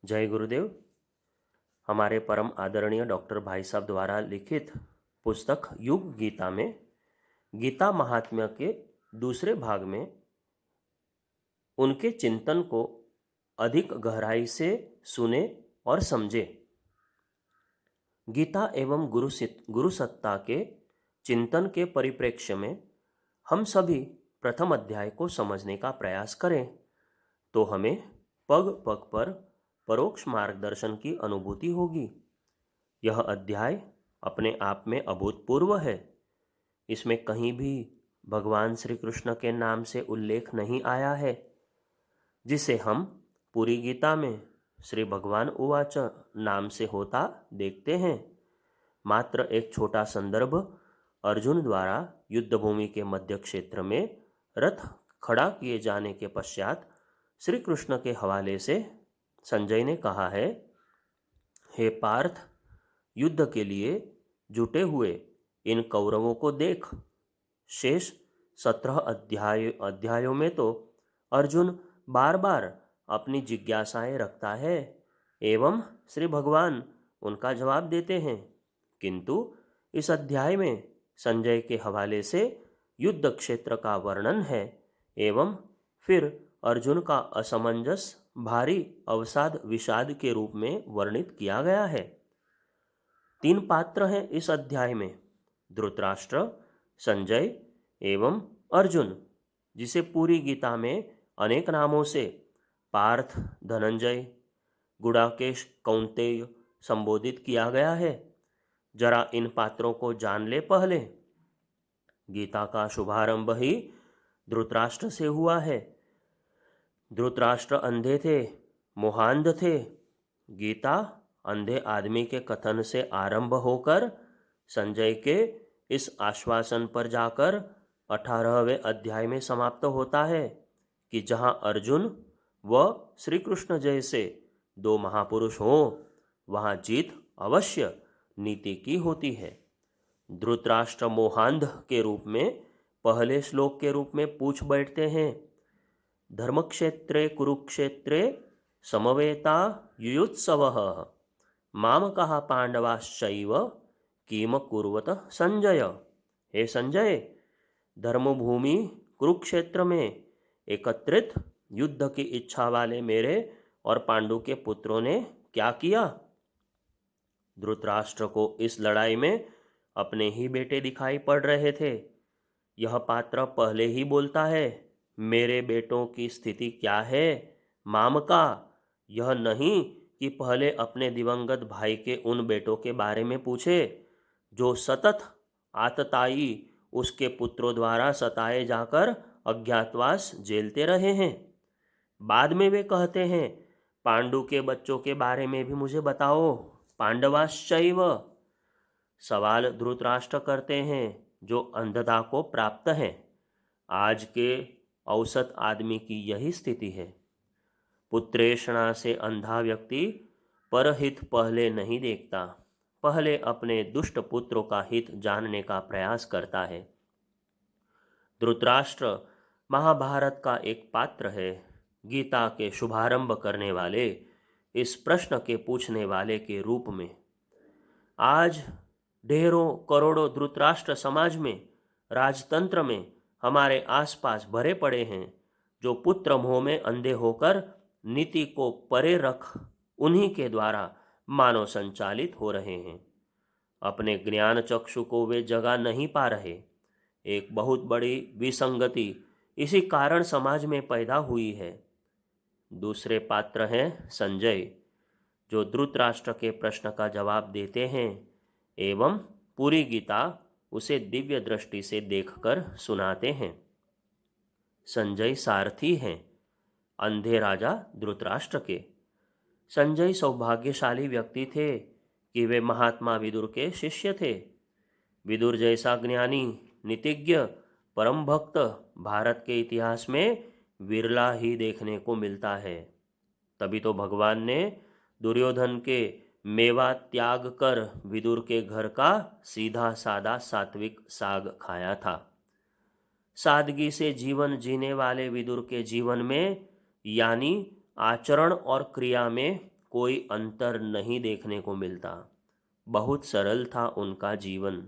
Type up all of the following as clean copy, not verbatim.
जय गुरुदेव। हमारे परम आदरणीय डॉक्टर भाई साहब द्वारा लिखित पुस्तक युग गीता में गीता महात्म्य के दूसरे भाग में उनके चिंतन को अधिक गहराई से सुने और समझे। गीता एवं गुरु सत्ता के चिंतन के परिप्रेक्ष्य में हम सभी प्रथम अध्याय को समझने का प्रयास करें तो हमें पग पग पर परोक्ष मार्गदर्शन की अनुभूति होगी। यह अध्याय अपने आप में अभूतपूर्व है। इसमें कहीं भी भगवान श्री कृष्ण के नाम से उल्लेख नहीं आया है, जिसे हम पूरी गीता में श्री भगवान उवाच नाम से होता देखते हैं। मात्र एक छोटा संदर्भ अर्जुन द्वारा युद्धभूमि के मध्य क्षेत्र में रथ खड़ा किए जाने के पश्चात श्री कृष्ण के हवाले से संजय ने कहा है, हे पार्थ, युद्ध के लिए जुटे हुए इन कौरवों को देख। शेष 17 अध्यायों में तो अर्जुन बार बार अपनी जिज्ञासाएं रखता है एवं श्री भगवान उनका जवाब देते हैं, किंतु इस अध्याय में संजय के हवाले से युद्ध क्षेत्र का वर्णन है एवं फिर अर्जुन का असमंजस भारी अवसाद विषाद के रूप में वर्णित किया गया है। 3 पात्र हैं इस अध्याय में, धृतराष्ट्र, संजय एवं अर्जुन, जिसे पूरी गीता में अनेक नामों से पार्थ, धनंजय, गुडाकेश, कौंतेय संबोधित किया गया है। जरा इन पात्रों को जान ले। पहले गीता का शुभारंभ ही धृतराष्ट्र से हुआ है। धृतराष्ट्र अंधे थे, मोहांध थे। गीता अंधे आदमी के कथन से आरंभ होकर संजय के इस आश्वासन पर जाकर 18वें अध्याय में समाप्त होता है कि जहां अर्जुन व श्री कृष्ण जैसे 2 महापुरुष हों, वहां जीत अवश्य नीति की होती है। धृतराष्ट्र मोहांध के रूप में पहले श्लोक के रूप में पूछ बैठते हैं, धर्मक्षेत्रे कुरुक्षेत्रे समवेता युयुत्सवः मामकः पांडवाश्चैव किम कुर्वत संजय। हे संजय, धर्मभूमि कुरुक्षेत्र में एकत्रित युद्ध की इच्छा वाले मेरे और पांडु के पुत्रों ने क्या किया? धृतराष्ट्र को इस लड़ाई में अपने ही बेटे दिखाई पड़ रहे थे। यह पात्र पहले ही बोलता है, मेरे बेटों की स्थिति क्या है मामका। यह नहीं कि पहले अपने दिवंगत भाई के उन बेटों के बारे में पूछे जो सतत आतताई उसके पुत्रों द्वारा सताए जाकर अज्ञातवास झेलते रहे हैं। बाद में वे कहते हैं, पांडु के बच्चों के बारे में भी मुझे बताओ, पांडवाश्चैव। सवाल धृतराष्ट्र करते हैं जो अंधता को प्राप्त है। आज के औसत आदमी की यही स्थिति है। पुत्रेषणा से अंधा व्यक्ति परहित पहले नहीं देखता, पहले अपने दुष्ट पुत्रों का हित जानने का प्रयास करता है। धृतराष्ट्र महाभारत का एक पात्र है। गीता के शुभारंभ करने वाले, इस प्रश्न के पूछने वाले के रूप में आज ढेरों करोड़ों धृतराष्ट्र समाज में, राजतंत्र में हमारे आसपास भरे पड़े हैं, जो पुत्र मोह में अंधे होकर नीति को परे रख उन्हीं के द्वारा मानव संचालित हो रहे हैं। अपने ज्ञान चक्षु को वे जगा नहीं पा रहे। एक बहुत बड़ी विसंगति इसी कारण समाज में पैदा हुई है। दूसरे पात्र हैं संजय, जो धृतराष्ट्र के प्रश्न का जवाब देते हैं एवं पूरी गीता उसे दिव्य दृष्टि से देखकर सुनाते हैं। संजय सारथी हैं अंधे राजा धृतराष्ट्र के। संजय सौभाग्यशाली व्यक्ति थे कि वे महात्मा विदुर के शिष्य थे। विदुर जैसा ज्ञानी, नीतिज्ञ, परम भक्त भारत के इतिहास में विरला ही देखने को मिलता है। तभी तो भगवान ने दुर्योधन के मेवा त्याग कर विदुर के घर का सीधा सादा सात्विक साग खाया था। सादगी से जीवन जीने वाले विदुर के जीवन में यानी आचरण और क्रिया में कोई अंतर नहीं देखने को मिलता। बहुत सरल था उनका जीवन।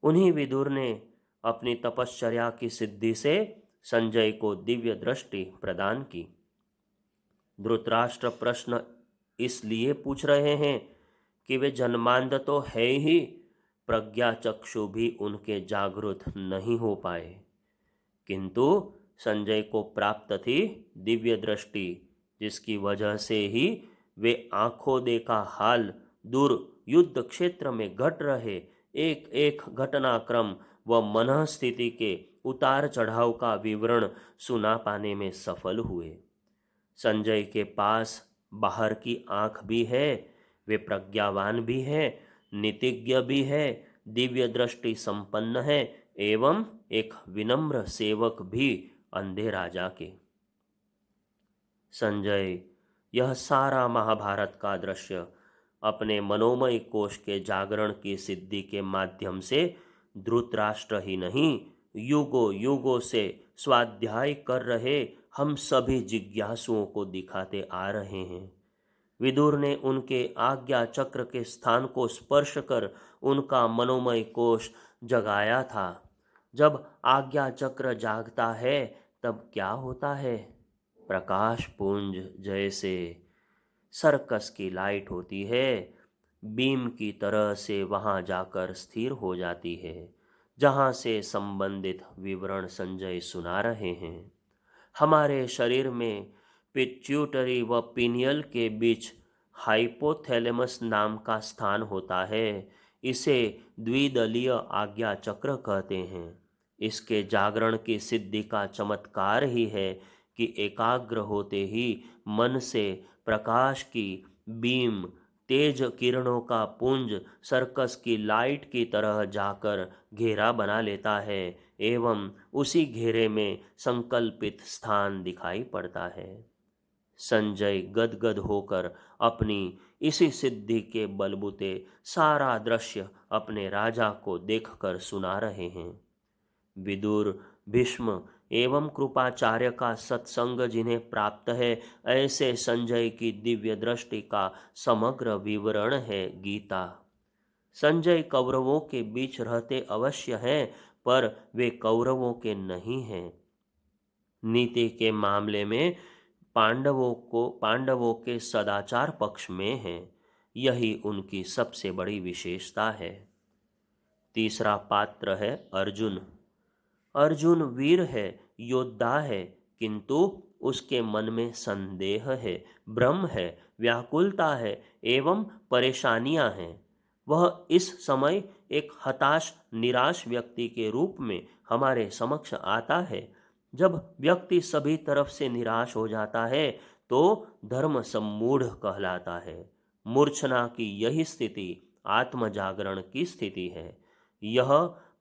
उन्हीं विदुर ने अपनी तपश्चर्या की सिद्धि से संजय को दिव्य दृष्टि प्रदान की। धृतराष्ट्र प्रश्न इसलिए पूछ रहे हैं कि वे जन्मांध तो है ही, प्रज्ञा चक्षु भी उनके जागृत नहीं हो पाए, किंतु संजय को प्राप्त थी दिव्य दृष्टि, जिसकी वजह से ही वे आंखों देखा हाल दूर युद्ध क्षेत्र में घट रहे एक एक घटनाक्रम व मनः स्थिति के उतार चढ़ाव का विवरण सुना पाने में सफल हुए। संजय के पास बाहर की आंख भी है, वे प्रज्ञावान भी है, नीतिज्ञ भी है, दिव्य दृष्टि संपन्न है एवं एक विनम्र सेवक भी अंधे राजा के। संजय यह सारा महाभारत का दृश्य अपने मनोमय कोश के जागरण की सिद्धि के माध्यम से धृतराष्ट्र ही नहीं, युगों युगों से स्वाध्याय कर रहे हम सभी जिज्ञासुओं को दिखाते आ रहे हैं। विदुर ने उनके आज्ञा चक्र के स्थान को स्पर्श कर उनका मनोमय कोश जगाया था। जब आज्ञा चक्र जागता है तब क्या होता है? प्रकाश पुंज जैसे सर्कस की लाइट होती है, बीम की तरह से वहां जाकर स्थिर हो जाती है, जहां से संबंधित विवरण संजय सुना रहे हैं। हमारे शरीर में पिट्यूटरी व पिनियल के बीच हाइपोथैलेमस नाम का स्थान होता है। इसे द्विदलीय आज्ञा चक्र कहते हैं। इसके जागरण की सिद्धि का चमत्कार ही है कि एकाग्र होते ही मन से प्रकाश की बीम, तेज किरणों का पुंज सर्कस की लाइट की तरह जाकर घेरा बना लेता है एवं उसी घेरे में संकल्पित स्थान दिखाई पड़ता है। संजय गदगद होकर अपनी इसी सिद्धि के बलबूते सारा दृश्य अपने राजा को देखकर सुना रहे हैं। विदुर, भीष्म एवं कृपाचार्य का सत्संग जिन्हें प्राप्त है, ऐसे संजय की दिव्य दृष्टि का समग्र विवरण है गीता। संजय कौरवों के बीच रहते अवश्य हैं, पर वे कौरवों के नहीं हैं। नीति के मामले में पांडवों के सदाचार पक्ष में हैं। यही उनकी सबसे बड़ी विशेषता है। तीसरा पात्र है अर्जुन। अर्जुन वीर है, योद्धा है, किंतु उसके मन में संदेह है, भ्रम है, व्याकुलता है एवं परेशानियां हैं। वह इस समय एक हताश निराश व्यक्ति के रूप में हमारे समक्ष आता है। जब व्यक्ति सभी तरफ से निराश हो जाता है तो धर्म सम्मूढ़ कहलाता है। मूर्छना की यही स्थिति आत्म जागरण की स्थिति है। यह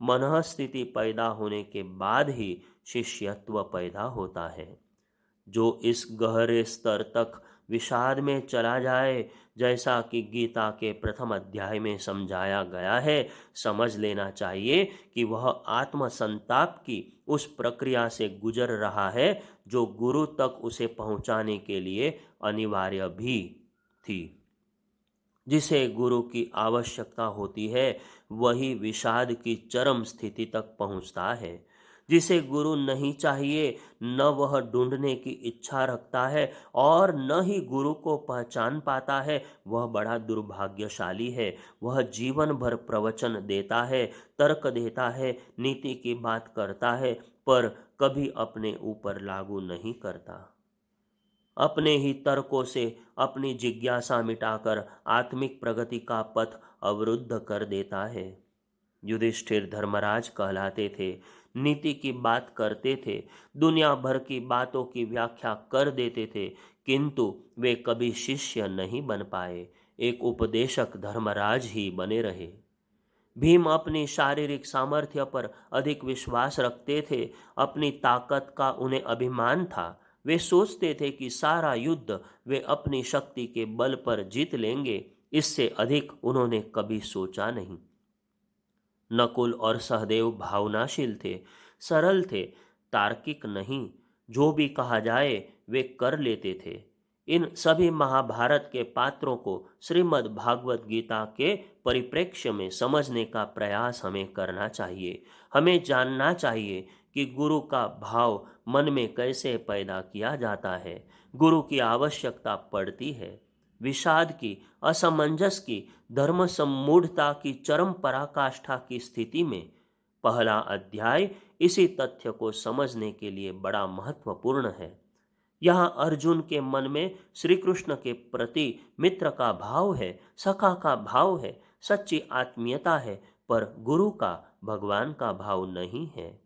मनः स्थिति पैदा होने के बाद ही शिष्यत्व पैदा होता है। जो इस गहरे स्तर तक विषाद में चला जाए, जैसा कि गीता के प्रथम अध्याय में समझाया गया है, समझ लेना चाहिए कि वह आत्म संताप की उस प्रक्रिया से गुजर रहा है जो गुरु तक उसे पहुंचाने के लिए अनिवार्य भी थी। जिसे गुरु की आवश्यकता होती है वही विषाद की चरम स्थिति तक पहुंचता है। जिसे गुरु नहीं चाहिए, न वह ढूंढने की इच्छा रखता है और न ही गुरु को पहचान पाता है, वह बड़ा दुर्भाग्यशाली है। वह जीवन भर प्रवचन देता है, तर्क देता है, नीति की बात करता है, पर कभी अपने ऊपर लागू नहीं करता। अपने ही तर्कों से अपनी जिज्ञासा मिटाकर आत्मिक प्रगति का पथ अवरुद्ध कर देता है। युधिष्ठिर धर्मराज कहलाते थे, नीति की बात करते थे, दुनिया भर की बातों की व्याख्या कर देते थे, किंतु वे कभी शिष्य नहीं बन पाए, एक उपदेशक धर्मराज ही बने रहे। भीम अपनी शारीरिक सामर्थ्य पर अधिक विश्वास रखते थे, अपनी ताकत का उन्हें अभिमान था। वे सोचते थे कि सारा युद्ध वे अपनी शक्ति के बल पर जीत लेंगे, इससे अधिक उन्होंने कभी सोचा नहीं। नकुल और सहदेव भावनाशील थे, सरल थे, तार्किक नहीं, जो भी कहा जाए वे कर लेते थे। इन सभी महाभारत के पात्रों को श्रीमद् भागवत गीता के परिप्रेक्ष्य में समझने का प्रयास हमें करना चाहिए। हमें जानना चाहिए कि गुरु का भाव मन में कैसे पैदा किया जाता है। गुरु की आवश्यकता पड़ती है। विषाद की, असमंजस की, धर्म सम्मूढ़ता की चरम पराकाष्ठा की स्थिति में पहला अध्याय इसी तथ्य को समझने के लिए बड़ा महत्वपूर्ण है। यहाँ अर्जुन के मन में श्री कृष्ण के प्रति मित्र का भाव है, सखा का भाव है, सच्ची आत्मीयता है, पर गुरु का, भगवान का भाव नहीं है।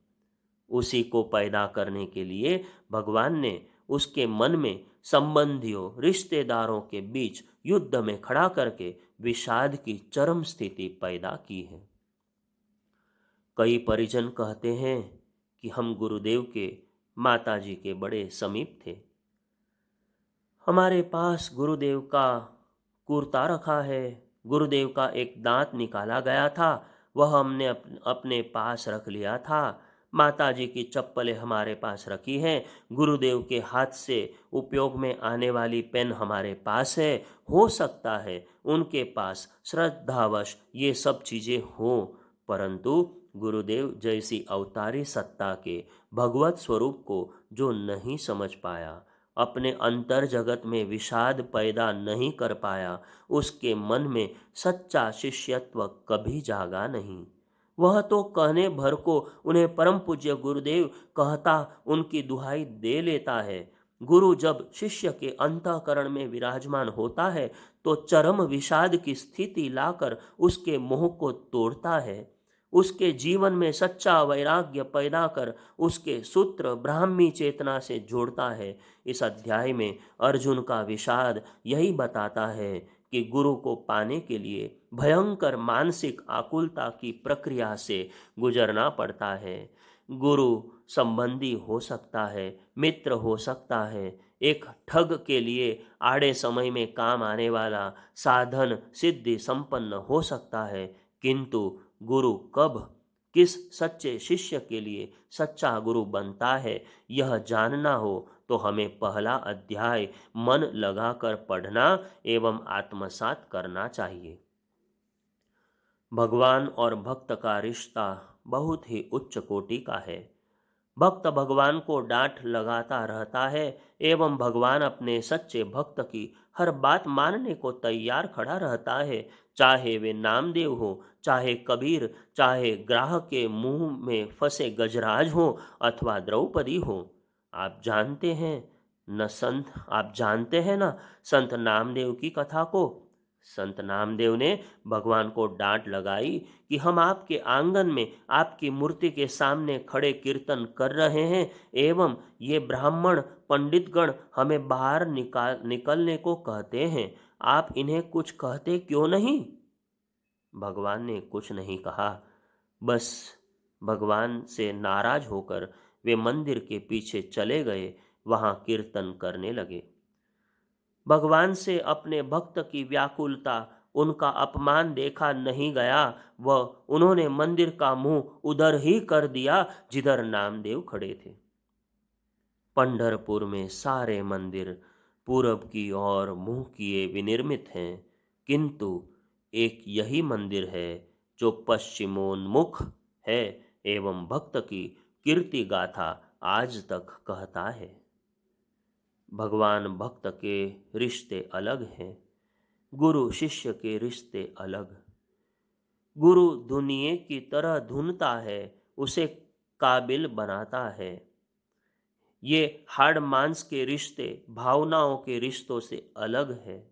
उसी को पैदा करने के लिए भगवान ने उसके मन में संबंधियों, रिश्तेदारों के बीच युद्ध में खड़ा करके विषाद की चरम स्थिति पैदा की है। कई परिजन कहते हैं कि हम गुरुदेव के, माताजी के बड़े समीप थे। हमारे पास गुरुदेव का कुर्ता रखा है, गुरुदेव का एक दांत निकाला गया था, वह हमने अपने पास रख लिया था। माताजी की चप्पलें हमारे पास रखी हैं, गुरुदेव के हाथ से उपयोग में आने वाली पेन हमारे पास है। हो सकता है उनके पास श्रद्धावश ये सब चीज़ें हों, परंतु गुरुदेव जैसी अवतारी सत्ता के भगवत स्वरूप को जो नहीं समझ पाया, अपने अंतर जगत में विषाद पैदा नहीं कर पाया, उसके मन में सच्चा शिष्यत्व कभी जागा नहीं। वह तो कहने भर को उन्हें परम पूज्य गुरुदेव कहता उनकी दुहाई दे लेता है। गुरु जब शिष्य के अंतःकरण में विराजमान होता है तो चरम विषाद की स्थिति लाकर उसके मोह को तोड़ता है, उसके जीवन में सच्चा वैराग्य पैदा कर उसके सूत्र ब्राह्मी चेतना से जोड़ता है। इस अध्याय में अर्जुन का विषाद यही बताता है कि गुरु को पाने के लिए भयंकर मानसिक आकुलता की प्रक्रिया से गुजरना पड़ता है। गुरु संबंधी हो सकता है, मित्र हो सकता है, एक ठग के लिए आड़े समय में काम आने वाला साधन सिद्धि संपन्न हो सकता है, किंतु गुरु कब किस सच्चे शिष्य के लिए सच्चा गुरु बनता है, यह जानना हो तो हमें पहला अध्याय मन लगाकर पढ़ना एवं आत्मसात करना चाहिए। भगवान और भक्त का रिश्ता बहुत ही उच्च कोटि का है। भक्त भगवान को डांट लगाता रहता है एवं भगवान अपने सच्चे भक्त की हर बात मानने को तैयार खड़ा रहता है, चाहे वे नामदेव हो, चाहे कबीर, चाहे ग्राहक के मुंह में फंसे गजराज हो अथवा द्रौपदी हो। आप जानते हैं ना संत नामदेव की कथा को। संत नामदेव ने भगवान को डांट लगाई कि हम आपके आंगन में आपकी मूर्ति के सामने खड़े कीर्तन कर रहे हैं एवं ये ब्राह्मण पंडितगण हमें बाहर निकलने को कहते हैं, आप इन्हें कुछ कहते क्यों नहीं? भगवान ने कुछ नहीं कहा, बस भगवान से नाराज होकर वे मंदिर के पीछे चले गए, वहां कीर्तन करने लगे। भगवान से अपने भक्त की व्याकुलता, उनका अपमान देखा नहीं गया व उन्होंने मंदिर का मुंह उधर ही कर दिया जिधर नामदेव खड़े थे। पंढरपुर में सारे मंदिर पूरब की ओर मुंह किए विनिर्मित हैं, किंतु एक यही मंदिर है जो पश्चिमोन्मुख है एवं भक्त की कीर्ति गाथा आज तक कहता है। भगवान भक्त के रिश्ते अलग हैं, गुरु शिष्य के रिश्ते अलग। गुरु दुनिया की तरह धुनता है, उसे काबिल बनाता है। ये हाड़ मांस के रिश्ते भावनाओं के रिश्तों से अलग है।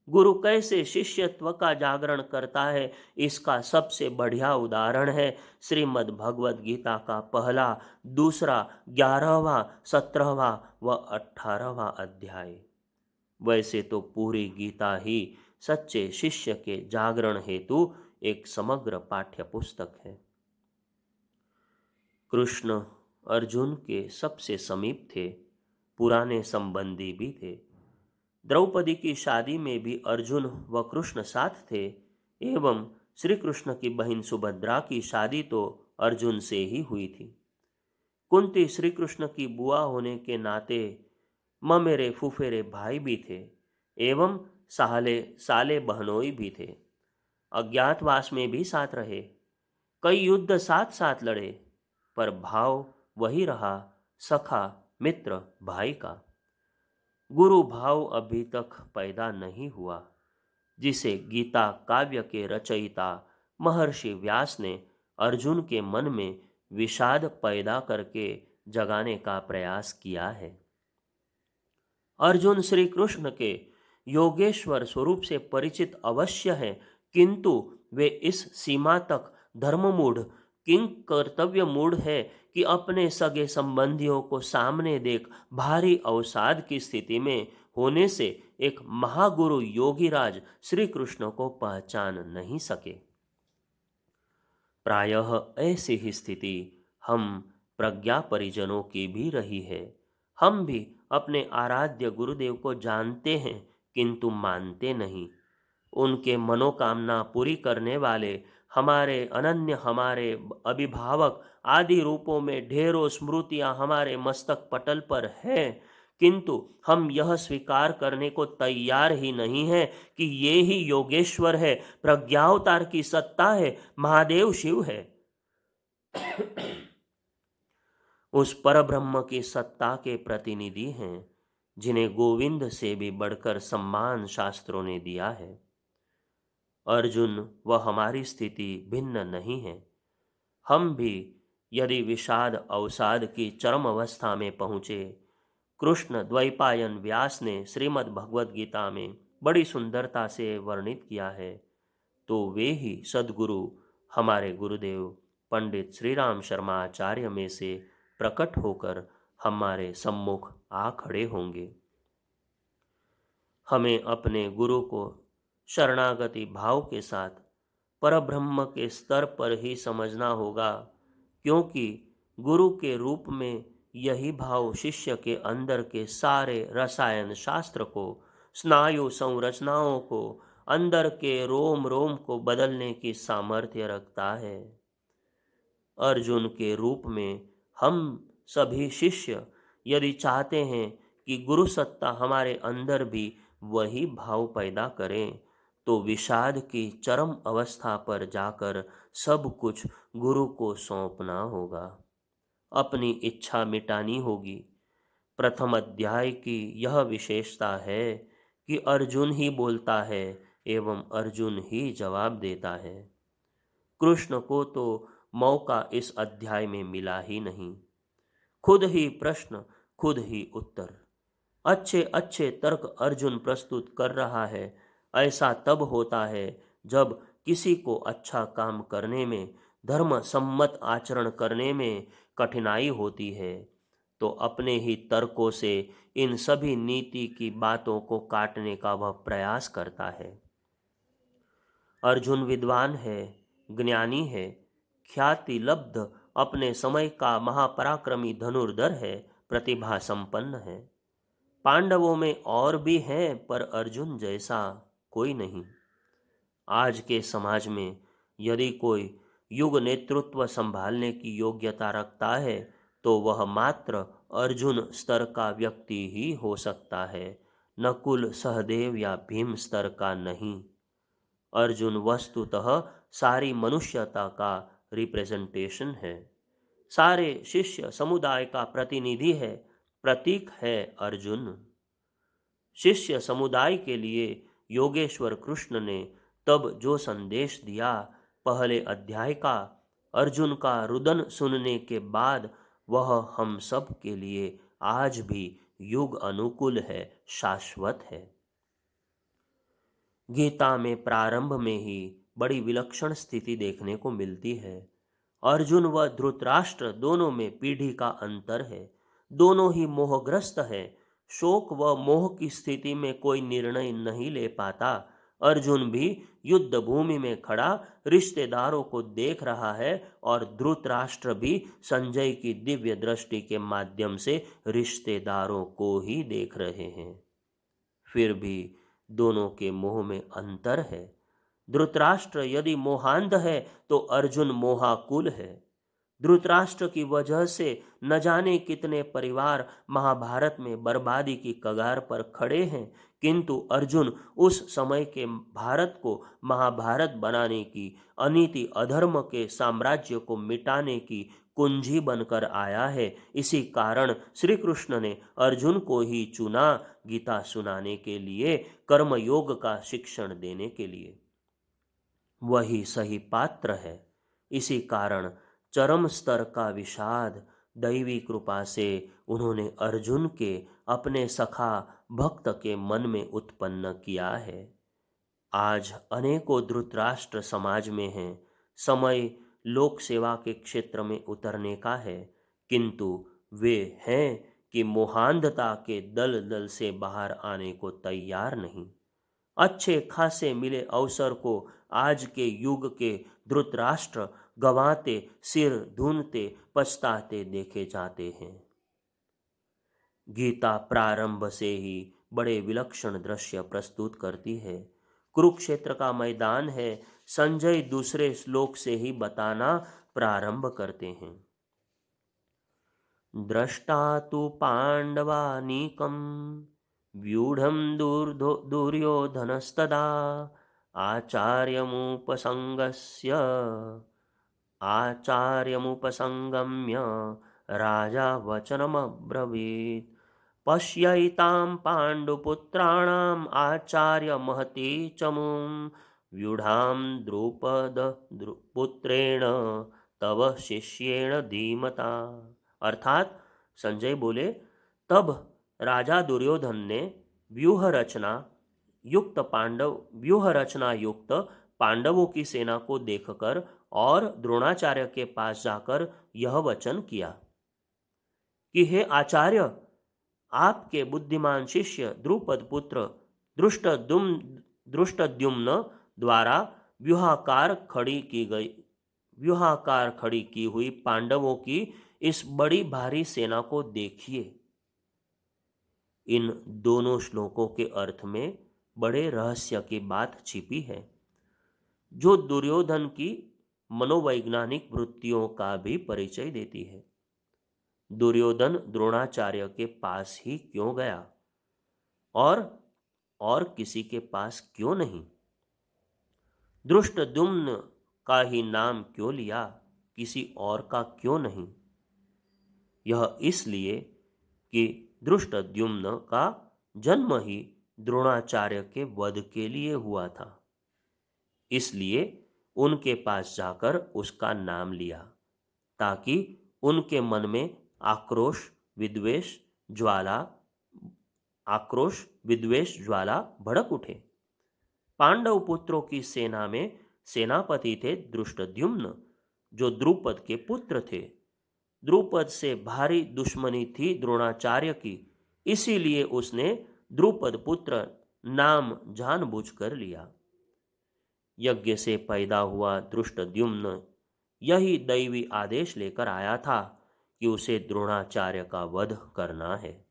गुरु कैसे शिष्यत्व का जागरण करता है, इसका सबसे बढ़िया उदाहरण है श्रीमद् भगवद गीता का पहला, दूसरा, 11वां, 17वां व 18वां अध्याय। वैसे तो पूरी गीता ही सच्चे शिष्य के जागरण हेतु एक समग्र पाठ्य पुस्तक है। कृष्ण अर्जुन के सबसे समीप थे, पुराने संबंधी भी थे। द्रौपदी की शादी में भी अर्जुन व कृष्ण साथ थे एवं श्री कृष्ण की बहन सुभद्रा की शादी तो अर्जुन से ही हुई थी। कुंती श्री कृष्ण की बुआ होने के नाते ममेरे फुफेरे भाई भी थे एवं साले साले बहनोई भी थे। अज्ञातवास में भी साथ रहे, कई युद्ध साथ साथ लड़े, पर भाव वही रहा, सखा मित्र भाई का। गुरु भाव अभी तक पैदा नहीं हुआ, जिसे गीता काव्य के रचयिता महर्षि व्यास ने अर्जुन के मन में विषाद पैदा करके जगाने का प्रयास किया है। अर्जुन श्री कृष्ण के योगेश्वर स्वरूप से परिचित अवश्य हैं, किंतु वे इस सीमा तक धर्ममूढ़ किंग कर्तव्य मूढ़ है कि अपने सगे संबंधियों को सामने देख भारी अवसाद की स्थिति में होने से एक महागुरु योगीराज श्री कृष्ण को पहचान नहीं सके। प्रायः ऐसी ही स्थिति हम प्रज्ञा परिजनों की भी रही है। हम भी अपने आराध्य गुरुदेव को जानते हैं, किंतु मानते नहीं। उनके मनोकामना पूरी करने वाले हमारे अनन्य, हमारे अभिभावक आदि रूपों में ढेरों स्मृतियां हमारे मस्तक पटल पर हैं, किंतु हम यह स्वीकार करने को तैयार ही नहीं है कि ये ही योगेश्वर है, प्रज्ञावतार की सत्ता है, महादेव शिव है। उस परब्रह्म की सत्ता के प्रतिनिधि हैं, जिन्हें गोविंद से भी बढ़कर सम्मान शास्त्रों ने दिया है। अर्जुन व हमारी स्थिति भिन्न नहीं है। हम भी यदि विषाद अवसाद की चरम अवस्था में पहुँचे, कृष्ण द्वैपायन व्यास ने श्रीमद् भगवद गीता में बड़ी सुंदरता से वर्णित किया है, तो वे ही सद्गुरु हमारे गुरुदेव पंडित श्री राम शर्मा आचार्य में से प्रकट होकर हमारे सम्मुख आ खड़े होंगे। हमें अपने गुरु को शरणागति भाव के साथ परब्रह्म के स्तर पर ही समझना होगा, क्योंकि गुरु के रूप में यही भाव शिष्य के अंदर के सारे रसायन शास्त्र को, स्नायु संरचनाओं को, अंदर के रोम रोम को बदलने की सामर्थ्य रखता है। अर्जुन के रूप में हम सभी शिष्य यदि चाहते हैं कि गुरु सत्ता हमारे अंदर भी वही भाव पैदा करें, तो विषाद की चरम अवस्था पर जाकर सब कुछ गुरु को सौंपना होगा, अपनी इच्छा मिटानी होगी। प्रथम अध्याय की यह विशेषता है कि अर्जुन ही बोलता है एवं अर्जुन ही जवाब देता है। कृष्ण को तो मौका इस अध्याय में मिला ही नहीं। खुद ही प्रश्न, खुद ही उत्तर, अच्छे अच्छे तर्क अर्जुन प्रस्तुत कर रहा है। ऐसा तब होता है जब किसी को अच्छा काम करने में, धर्म सम्मत आचरण करने में कठिनाई होती है, तो अपने ही तर्कों से इन सभी नीति की बातों को काटने का वह प्रयास करता है। अर्जुन विद्वान है, ज्ञानी है, ख्याति लब्ध अपने समय का महापराक्रमी धनुर्धर है, प्रतिभा संपन्न है। पांडवों में और भी हैं, पर अर्जुन जैसा कोई नहीं। आज के समाज में यदि कोई युग नेतृत्व संभालने की योग्यता रखता है, तो वह मात्र अर्जुन स्तर का व्यक्ति ही हो सकता है, नकुल, सहदेव या भीम स्तर का नहीं। अर्जुन वस्तुतः सारी मनुष्यता का रिप्रेजेंटेशन है, सारे शिष्य समुदाय का प्रतिनिधि है, प्रतीक है अर्जुन। शिष्य समुदाय के लिए योगेश्वर कृष्ण ने तब जो संदेश दिया, पहले अध्याय का अर्जुन का रुदन सुनने के बाद, वह हम सब के लिए आज भी युग अनुकूल है, शाश्वत है। गीता में प्रारंभ में ही बड़ी विलक्षण स्थिति देखने को मिलती है। अर्जुन व धृतराष्ट्र दोनों में पीढ़ी का अंतर है, दोनों ही मोहग्रस्त है। शोक व मोह की स्थिति में कोई निर्णय नहीं ले पाता। अर्जुन भी युद्ध भूमि में खड़ा रिश्तेदारों को देख रहा है और धृतराष्ट्र भी संजय की दिव्य दृष्टि के माध्यम से रिश्तेदारों को ही देख रहे हैं। फिर भी दोनों के मोह में अंतर है। धृतराष्ट्र यदि मोहांध है तो अर्जुन मोहाकुल है। धृतराष्ट्र की वजह से न जाने कितने परिवार महाभारत में बर्बादी की कगार पर खड़े हैं, किंतु अर्जुन उस समय के भारत को महाभारत बनाने की, अनीति अधर्म के साम्राज्य को मिटाने की कुंजी बनकर आया है। इसी कारण श्री कृष्ण ने अर्जुन को ही चुना गीता सुनाने के लिए, कर्मयोग का शिक्षण देने के लिए। वही सही पात्र है। इसी कारण चरम स्तर का विषाद दैवी कृपा से उन्होंने अर्जुन के अपने सखा भक्त के मन में उत्पन्न किया है। आज अनेकों धृतराष्ट्र समाज में हैं। समय लोक सेवा के क्षेत्र में उतरने का है, किंतु वे हैं कि मोहांधता के दल दल से बाहर आने को तैयार नहीं। अच्छे खासे मिले अवसर को आज के युग के धृतराष्ट्र गंवाते, सिर धुनते, पछताते देखे जाते हैं। गीता प्रारंभ से ही बड़े विलक्षण दृश्य प्रस्तुत करती है। कुरुक्षेत्र का मैदान है। संजय दूसरे श्लोक से ही बताना प्रारंभ करते हैं। दृष्टा तु पांडवानीकं व्यूढ़ं दुर्योधनस्तदा आचार्यमुपसंगम्य राजा वचनमब्रवीत्। पश्यैतां पाण्डुपुत्राणाम् आचार्य महती चमूं व्यूढ़ां पुत्रेण तव शिष्येण धीमता। अर्थात संजय बोले, तब राजा दुर्योधन ने व्यूह रचना युक्त पांडवों की सेना को देखकर और द्रोणाचार्य के पास जाकर यह वचन किया कि हे आचार्य, आपके बुद्धिमान शिष्य द्रुपद पुत्र दृष्टद्युम्न द्वारा व्यूहाकार खड़ी की हुई पांडवों की इस बड़ी भारी सेना को देखिए। इन दोनों श्लोकों के अर्थ में बड़े रहस्य की बात छिपी है, जो दुर्योधन की मनोवैज्ञानिक वृत्तियों का भी परिचय देती है। दुर्योधन द्रोणाचार्य के पास ही क्यों गया और किसी के पास क्यों नहीं? धृष्टद्युम्न का ही नाम क्यों लिया, किसी और का क्यों नहीं? यह इसलिए कि धृष्टद्युम्न का जन्म ही द्रोणाचार्य के वध के लिए हुआ था, इसलिए उनके पास जाकर उसका नाम लिया, ताकि उनके मन में आक्रोश विद्वेष ज्वाला भड़क उठे। पांडव पुत्रों की सेना में सेनापति थे धृष्टद्युम्न, जो द्रुपद के पुत्र थे। द्रुपद से भारी दुश्मनी थी द्रोणाचार्य की, इसीलिए उसने द्रुपद पुत्र नाम जानबूझकर लिया। यज्ञ से पैदा हुआ धृष्टद्युम्न यही दैवी आदेश लेकर आया था कि उसे द्रोणाचार्य का वध करना है।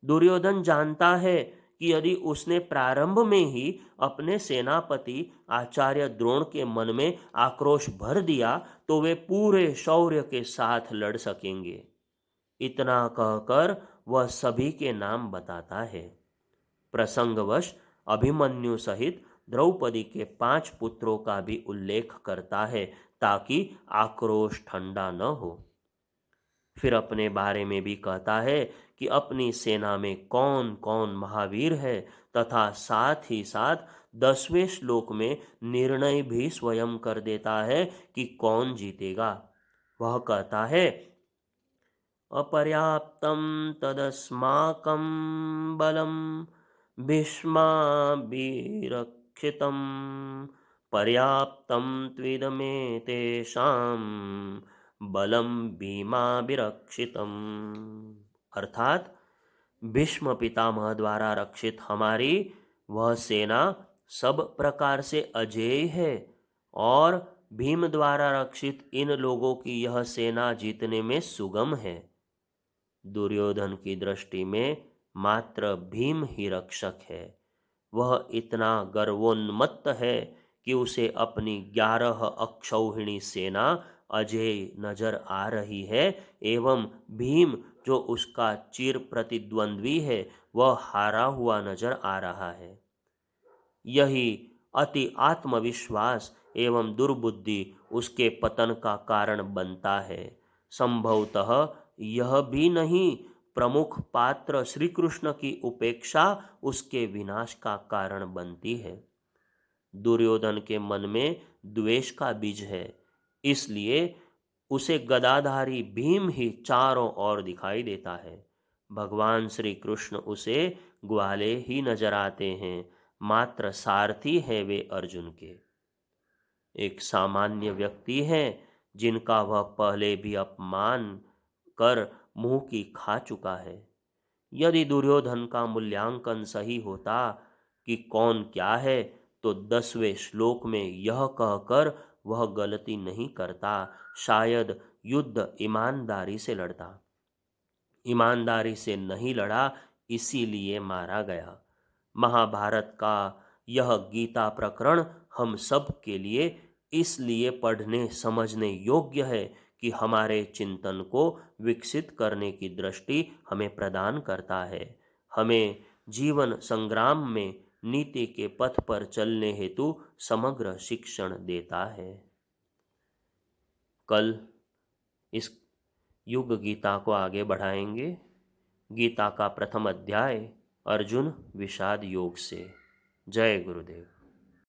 दुर्योधन जानता है कि यदि उसने प्रारंभ में ही अपने सेनापति आचार्य द्रोण के मन में आक्रोश भर दिया तो वे पूरे शौर्य के साथ लड़ सकेंगे। इतना कहकर वह सभी के नाम बताता है। प्रसंगवश अभिमन्यु सहित द्रौपदी के 5 पुत्रों का भी उल्लेख करता है, ताकि आक्रोश ठंडा न हो। फिर अपने बारे में भी कहता है कि अपनी सेना में कौन कौन महावीर है, तथा साथ ही साथ 10वें श्लोक में निर्णय भी स्वयं कर देता है कि कौन जीतेगा। वह कहता है, अपर्याप्तं तदस्माकं बलं भीष्माभिरक्षितं पर्याप्तं त्विदमेतेषां बलं भीमाभिरक्षितम्। अर्थात भीष्म पितामह द्वारा रक्षित हमारी वह सेना सब प्रकार से अजेय है, और भीम द्वारा रक्षित इन लोगों की यह सेना जीतने में सुगम है। दुर्योधन की दृष्टि में मात्र भीम ही रक्षक है। वह इतना गर्वोन्मत्त है कि उसे अपनी 11 अक्षौहिणी सेना अजेय नजर आ रही है एवं भीम जो उसका चिर प्रतिद्वंद्वी है वह हारा हुआ नजर आ रहा है। यही अति आत्मविश्वास एवं दुर्बुद्धि उसके पतन का कारण बनता है। संभवतः यह भी नहीं, प्रमुख पात्र श्री कृष्ण की उपेक्षा उसके विनाश का कारण बनती है। दुर्योधन के मन में द्वेष का बीज है, इसलिए उसे गदाधारी भीम ही चारों ओर दिखाई देता है। भगवान श्री कृष्ण उसे ग्वाले ही नजर आते हैं, मात्र सारथी है वे अर्जुन के। एक सामान्य व्यक्ति हैं जिनका वह पहले भी अपमान कर मुंह की खा चुका है। यदि दुर्योधन का मूल्यांकन सही होता कि कौन क्या है, तो 10वें श्लोक में यह कहकर वह गलती नहीं करता, शायद युद्ध ईमानदारी से लड़ता। ईमानदारी से नहीं लड़ा, इसीलिए मारा गया। महाभारत का यह गीता प्रकरण हम सब के लिए इसलिए पढ़ने समझने योग्य है कि हमारे चिंतन को विकसित करने की दृष्टि हमें प्रदान करता है, हमें जीवन संग्राम में नीति के पथ पर चलने हेतु समग्र शिक्षण देता है। कल इस युग गीता को आगे बढ़ाएंगे। गीता का प्रथम अध्याय अर्जुन विषाद योग से। जय गुरुदेव।